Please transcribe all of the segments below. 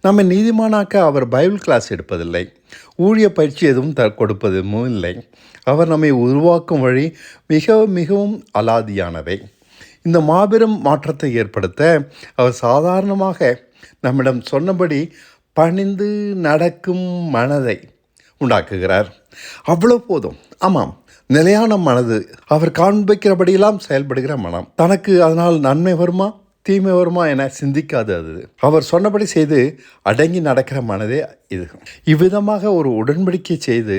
நம்மை நீதிமானாக்க அவர் Bible class எடுப்பதில்லை, ஊழிய பயிற்சி எதுவும் கொடுப்பதும் இல்லை. அவர் நம்மை உருவாக்கும் வழி மிகவும் மிகவும் அலாதியானவை. இந்த மாபெரும் மாற்றத்தை ஏற்படுத்த அவர் சாதாரணமாக நம்மிடம் சொன்னபடி பணிந்து நடக்கும் மனதை உண்டாக்குகிறார். அவ்வளோ போதும். ஆமாம், நிலையான மனது, அவர் காண்பிக்கிறபடியெல்லாம் செயல்படுகிற மனம். தனக்கு அதனால் நன்மை வருமா தீமை வருமா என சிந்திக்காது. அது அவர் சொன்னபடி செய்து அடங்கி நடக்கிற மனதே இது. இவ்விதமாக ஒரு உடன்படிக்கை செய்து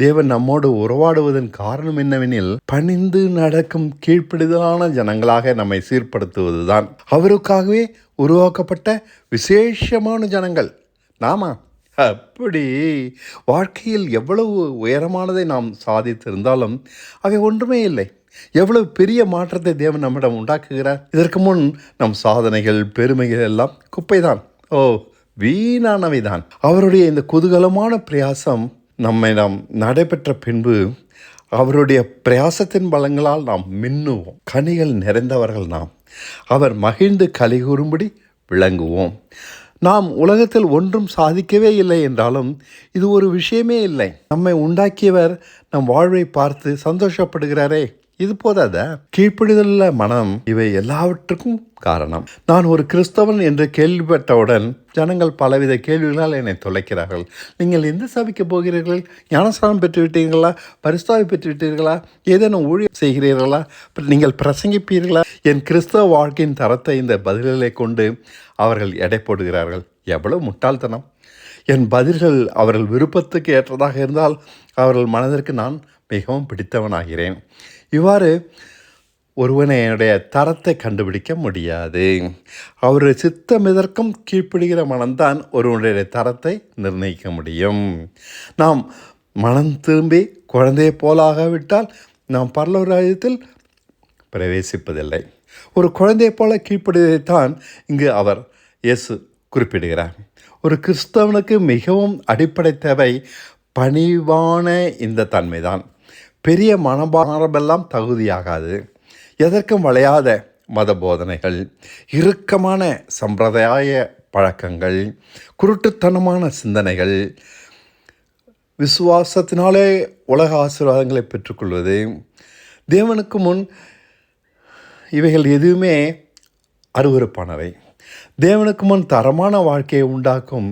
தேவன் நம்மோடு உறவாடுவதன் காரணம் என்னவெனில், பணிந்து நடக்கும் கீழ்ப்பிடிதலான ஜனங்களாக நம்மை சீர்படுத்துவதுதான். அவருக்காகவே உருவாக்கப்பட்ட விசேஷமான ஜனங்கள் நாம. அப்படி வாழ்க்கையில் எவ்வளவு உயரமானதை நாம் சாதித்திருந்தாலும் அவை ஒன்றுமே இல்லை. எவ்வளவு பெரிய மாற்றத்தை தேவன் நம்மிடம் உண்டாக்குகிறார். இதற்கு முன் நம் சாதனைகள் பெருமைகள் எல்லாம் குப்பைதான், வீணானவை தான். அவருடைய இந்த குதூகலமான பிரயாசம் நாம் நடைபெற்ற பின்பு அவருடைய பிரயாசத்தின் பலங்களால் நாம் மின்னுவோம். கனிகள் நிறைந்தவர்கள் நாம். அவர் மகிழ்ந்து கலிகூறும்படி விளங்குவோம். நாம் உலகத்தில் ஒன்றும் சாதிக்கவே இல்லை என்றாலும் இது ஒரு விஷயமே இல்லை. நம்மை உண்டாக்கியவர் நம் வாழ்வை பார்த்து சந்தோஷப்படுகிறாரே, இது போதாத? கீழ்ப்பிடிதலுள்ள மனம் இவை எல்லாவற்றுக்கும் காரணம். நான் ஒரு கிறிஸ்தவன் என்று கேள்விப்பட்டவுடன் ஜனங்கள் பலவித கேள்விகளால் என்னை தொலைக்கிறார்கள். நீங்கள் எந்த சபைக்கு போகிறீர்கள்? ஞானஸ்நானம் பெற்றுவிட்டீர்களா? பரிசுத்தாவி பெற்றுவிட்டீர்களா? ஏதேனும் ஊழியம் செய்கிறீர்களா? நீங்கள் பிரசங்கிப்பீர்களா? என் கிறிஸ்தவ வாழ்க்கையின் தரத்தை இந்த பதில்களை கொண்டு அவர்கள் எடை போடுகிறார்கள். எவ்வளவு முட்டாள்தனம்! என் பதில்கள் அவர்கள் விருப்பத்துக்கு ஏற்றதாக இருந்தால் அவர்கள் மனதிற்கு நான் மிகவும் பிடித்தவனாகிறேன். இவ்வாறு ஒருவனுடைய தரத்தை கண்டுபிடிக்க முடியாது. அவருடைய சித்தமிதற்கும் கீழ்ப்படுகிற மனம்தான் ஒருவனுடைய தரத்தை நிர்ணயிக்க முடியும். நாம் மனம் திரும்பி குழந்தையை போலாகாவிட்டால் நாம் பரலோக ராஜ்யத்தில் பிரவேசிப்பதில்லை. ஒரு குழந்தையை போல கீழ்ப்படுவதைத்தான் இங்கு அவர் இயேசு குறிப்பிடுகிறார். ஒரு கிறிஸ்தவனுக்கு மிகவும் அடிப்படை தேவை பணிவான இந்த தன்மைதான். பெரிய மனபாரமெல்லாம் தகுதியாகாது. எதற்கும் வளையாத மத போதனைகள், இறுக்கமான சம்பிரதாய பழக்கங்கள், குருட்டுத்தனமான சிந்தனைகள், விசுவாசத்தினாலே உலக ஆசீர்வாதங்களை பெற்றுக்கொள்வது, தேவனுக்கு முன் இவைகள் எதுவுமே அருவருப்பானவை. தேவனுக்கு முன் தரமான வாழ்க்கையை உண்டாக்கும்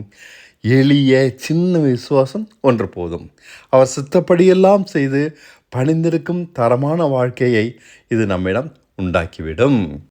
எளிய சின்ன விசுவாசம் ஒன்று போதும். அவர் சித்தப்படியெல்லாம் செய்து பணிந்திருக்கும் தரமான வாழ்க்கையை இது நம்மிடம் உண்டாக்கிவிடும்.